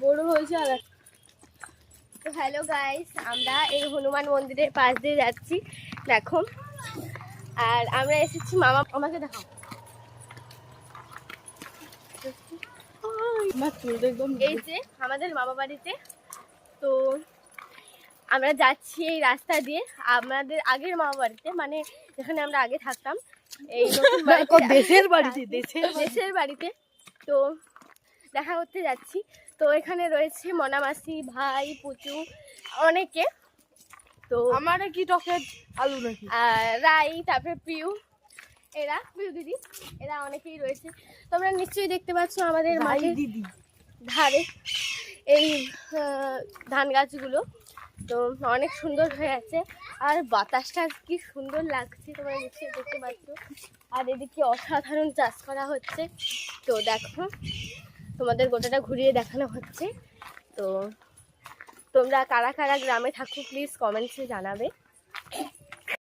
বড় হয়েছে। আর তো হ্যালো গাইস, আমরা এই হনুমান মন্দিরের পাশ দিয়ে যাচ্ছি দেখো। আর আমরা এসেছি মামা, আমাকে দেখাও। এই যে আমাদের মামা বাড়িতে। তো আমরা যাচ্ছি এই রাস্তা দিয়ে আমাদের আগের মামা বাড়িতে, মানে যেখানে আমরা আগে থাকতাম, এই দেশের বাড়িতে। তো দেখা করতে যাচ্ছি। তো এখানে রয়েছে মনা মাসি, ভাই, পুচু, অনেকে। তো আমার কি টকের আলু নাকি রাই, তারপরে প্রিয়, এরা প্রিয় দিদি, এরা অনেকেই রয়েছে। তোমরা নিশ্চয়ই দেখতে পাচ্ছ আমাদের মাঠের দিদি ধারে এই ধান গাছগুলো। তো অনেক সুন্দর হয়ে আছে, আর বাতাসটা কি সুন্দর লাগছে তোমরা নিশ্চয়ই দেখতে পাচ্ছ। আর এদিকে অসাধারণ চাষ করা হচ্ছে। তো দেখো, তোমাদের গোটাটা ঘুরিয়ে দেখানো হচ্ছে। তো তোমরা কারা কারা গ্রামে থাকো প্লিজ কমেন্টসে জানাবে।